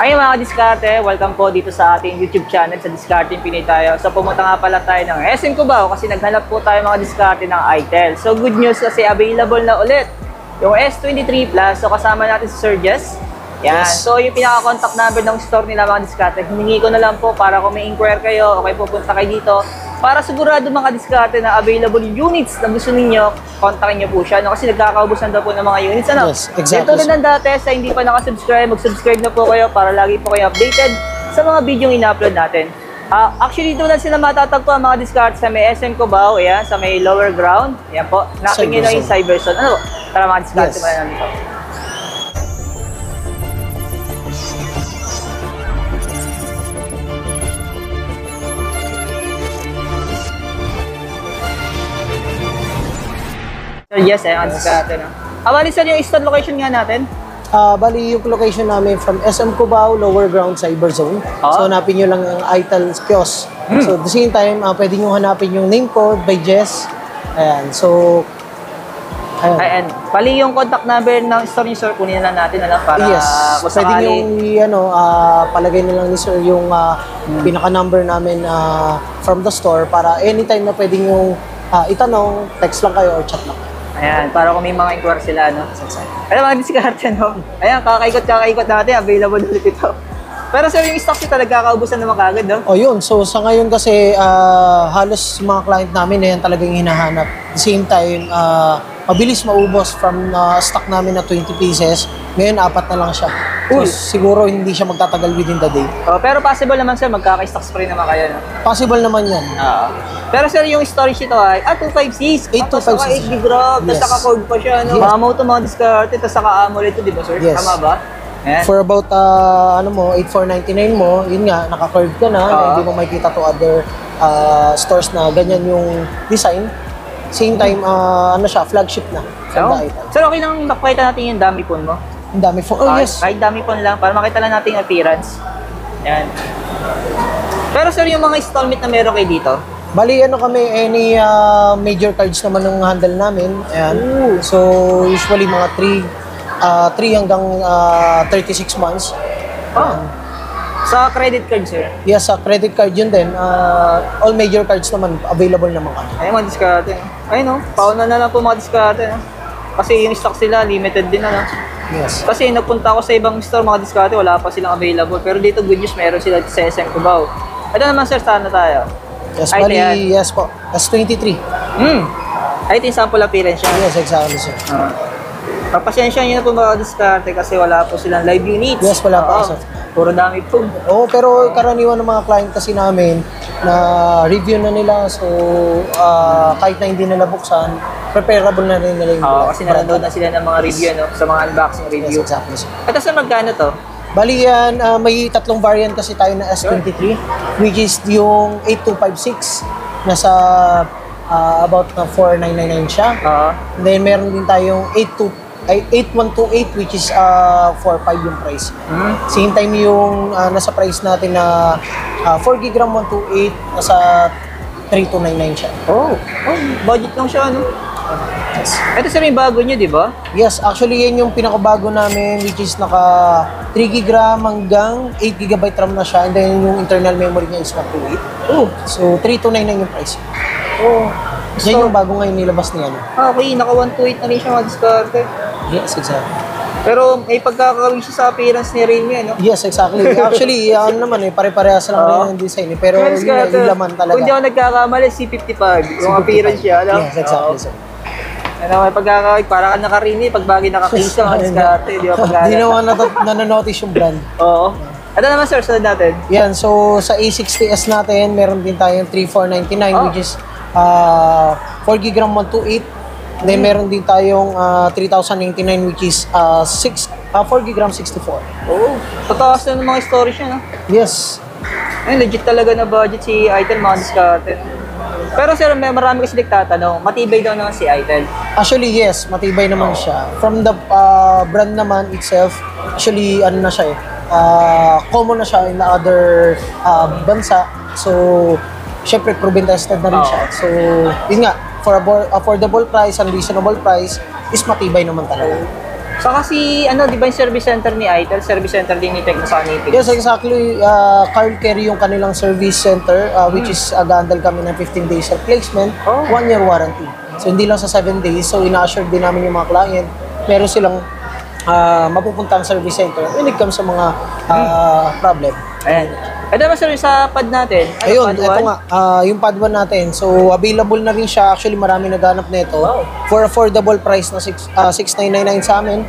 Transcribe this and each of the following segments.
Ayun mga diskarte, welcome po dito sa ating YouTube channel sa Discarding Pinoy tayo. So pumunta nga pala tayo ng SM Cubao kasi naghanap po tayo mga diskarte ng ITEL. So good news kasi available na ulit yung S23 Plus. So kasama natin si Sir Jess. Yan. Yes. So yung pinaka-contact number ng store nila mga diskarte, hiningi ko na lang po para kung may inquire kayo, okay pupunta kayo dito. Para sigurado mga diskarte na available units na gusto ninyo, kontakin nyo po siya. No? Kasi nagkakaubusan daw po ng mga units. Ano? Yes, exactly. Tulad ng dati, sa hindi pa nakasubscribe, mag-subscribe na po kayo para lagi po kayo updated sa mga video yung ina-upload natin. Actually, dito na sila matatagpuan mga diskarte sa may SM Cubao, ayan, sa may lower ground. Ayan po, napin nyo na yung Cyberzone. Ano po? Para mga diskarte pa na nito. Sir, yes, ayun, diskarte na. Bali sir, yung store location nga natin? Bali yung location namin from SM Cubao, lower ground Cyberzone. So hanapin nyo lang ang ITEL kiosk. So at the same time, pwede nyo hanapin yung name code by Jess. Ayan, so ayan. Bali yung contact number ng store ni sir, kunin na natin na lang para pwede nyo palagay na lang ni sir yung pinaka-number namin from the store para anytime na pwede nyo itanong, text lang kayo or chat lang. Ayan, para kung may mga inquiry sila, no? Alam, mga diskarte, no? Ayan, kakaikot natin, available ulit ito. Pero sir, yung stocks ito, nagkakaubusan naman kagad, no? O yun, so sa ngayon kasi halos mga client namin na yan talagang hinahanap. At the same time, mabilis maubos from stock namin na 20 pieces. Ngayon, 4 na lang siya. So siguro hindi siya magtatagal within the day. Pero possible naman sir, magkaka-stocks pa rin naman kayo, no? Possible naman yan. Pero sir, yung storage ito ay 256. 8256. 8 GB, tapos naka-code pa siya, no? Yes. Mamo ito mga diskarte, tapos naka-AMOLED ito, di ba sir? Yes. Tama ba? Ayan. For about 8,499 mo, yun nga, naka-curve ka na, hindi mo makikita to other stores na ganyan yung design. Same time, flagship na. Sir, okay lang makita natin yung dummy phone mo? Ang dami phone. Oh, yes. Kahit dummy phone lang, para makita lang natin yung appearance. Ayan. Pero sir, yung mga installment na meron kayo dito? Bali, kami, any major cards naman ng handle namin. Ayan. So, usually mga 3 hanggang 36 months. Sa credit card, sir? Yes, sa credit card yun din. All major cards naman, available naman kami. Ayun, mga diskarte. Ayun, no? Pauna na lang po mga diskarte. No? Kasi yung stock sila, limited din, ano? Yes. Kasi nagpunta ako sa ibang store, mga diskarte, wala pa silang available. Pero dito, good news, meron sila sa SM Cubao. Ito naman, sir, saan na tayo? Yes, bali, yes po. S23. Ay, ito yung sample appearance siya. Yes, exactly, sir. Pagpasensya nyo na po mga diskarte kasi wala po silang live units. Yes, wala pa, sir. Puro dami po. Oo, pero karaniwan ng mga client kasi namin na review na nila. So, kahit na hindi nila buksan, preparable na rin nila yung kasi nanonood na sila ng mga review, no? Sa mga unboxing review. Yes, exactly, sir. Ito sir, magkano to? Bali yan, may 3 variant kasi tayo na S23, which is yung 8256, nasa about na 4999 siya. And then meron din tayong 8128, which is 45 yung price. Same time yung nasa price natin na 4GB RAM 128, nasa 3299 siya. Budget lang siya, no? Yes. Ito sir, yung bago nyo, di ba? Yes, actually yan yung pinakabago namin, which is naka 3GB RAM hanggang 8GB RAM na siya, and then yung internal memory niya is 128. So 3299 yung price. Yan yung bago ngayon nilabas niya. Okay, naka 128 na rin siya mga diskarte. Yes, exactly. Pero may pagkakawin siya sa appearance ni Realme, no? Yes, exactly. Actually, naman pare-parehas lang rin yung design. Pero yung laman talaga. Kung di ako nagkakamali, C55. Yung appearance siya, no? Yes, exactly, sir. May pagkakawin, parang naka-Rini, pag bagay naka-case ka, mga diskarte, di ba? Hindi naman nananotice yung brand. Oo. Ito naman sir, sunod natin. Yan, so sa A60s natin, meron din tayong 3499, which is 4GB RAM 128. Then meron din tayong 3099, which is 4GB RAM 64. Tataas na ng mga storage niya, no? Yes. Ay, legit talaga na budget si ITEL, mga diskarte. Pero sir, may marami kasi nagtatanong, matibay daw naman si ITEL. Actually, yes, matibay naman siya. From the brand naman itself, actually, na siya common na siya in other bansa. So, syempre, proven tested na rin siya. So, yun nga, for affordable price and reasonable price, is matibay naman talaga. So kasi, di ba yung service center ni Itel? Service center din ni Tecno sa Nipig. Yes, exactly. Carl Carry yung kanilang service center, which is gandal kami ng 15 days replacement, 1 year warranty. So hindi lang sa 7 days, so ina-assure din namin yung mga client, meron silang mapupuntang service center when it comes sa mga problem. Ayan. Ito naman sir, sa pad natin. Ayun, pad ito 1? nga, yung pad 1 natin. So, available na rin siya. Actually, marami naghanap nito. Wow. For affordable price na 6,999 sa amin.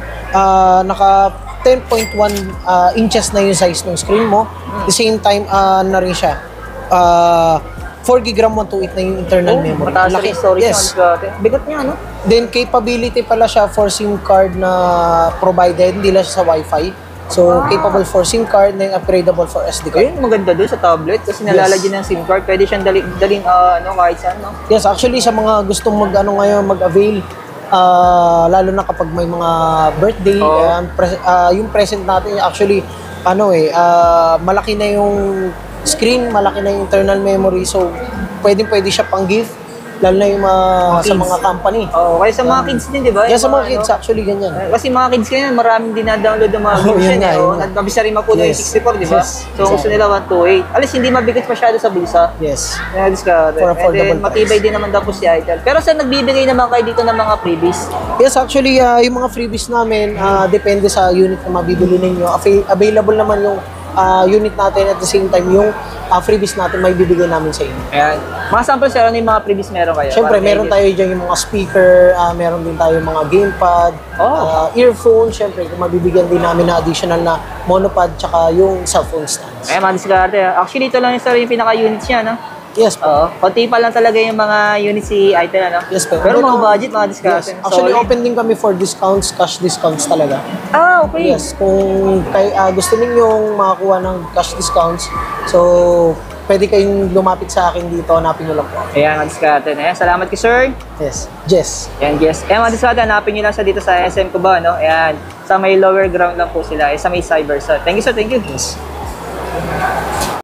Naka 10.1 inches na yung size ng screen mo. At the same time, na rin siya. 4 GB RAM 128 na yung internal memory. Mataas na rin storage Yes. naman. Bigat niya, no? Then, capability pala siya for SIM card na provided. Hindi lang siya sa Wi-Fi. So, capable for SIM card, then upgradable for SD card. Ayun, maganda doon sa tablet kasi nalalagyan ng SIM card. Pwede siyang daling kahit saan, no? Yes, actually sa mga gustong ngayon mag-avail, lalo na kapag may mga birthday, yung present natin actually malaki na yung screen, malaki na yung internal memory, so pwede siya pang gift, lalo na yung sa mga company. Kaya sa mga kids din, di ba? Yes, sa mga kids actually ganyan. Kasi mga kids ngayon, maraming dinadownload ng mga games yun yan. nga, yun nga. Nagkabisa rin mapuno yung 64, di ba? Yes. So, gusto nila 128. Alis, hindi mabigat masyado sa bulsa. Yes. And For affordable then, matibay din naman daw po si Itel. Pero sir, nagbibigay naman kayo dito ng mga freebies. Yes, actually, yung mga freebies namin, depende sa unit na mabibili ninyo. Available naman yung unit natin, at the same time, yung freebies natin may bibigay namin sa inyo. Ayan. Mga sample sir, ano yung mga freebies meron kayo? Siyempre, meron tayo dyan yung mga speaker, meron din tayo mga gamepad, earphone, siyempre, mabibigyan din namin na additional na monopod, tsaka yung cellphone stands. Ayan, mga diskarte. Actually, ito lang yung sir yung pinaka-units niya, no? Yes po. Konti pa lang talaga yung mga units si Itel, ano? Yes po. Pero mga budget, mga diskarte. Yes. Actually, open din kami for discounts, cash discounts talaga. Okay. Yes, kung gusto ninyong makakuha ng cash discounts, so pwede kayong lumapit sa akin dito, hanapin nyo lang po. Ayan, mga diskarte. Ayan, salamat kay sir. Yes, Jess. Ayan, yes. Ayan, mga diskarte, hanapin nyo lang sa dito sa SM Cubao, no? Ayan, sa may lower ground lang po sila, sa may cyber. So, thank you, sir. Thank you. Yes.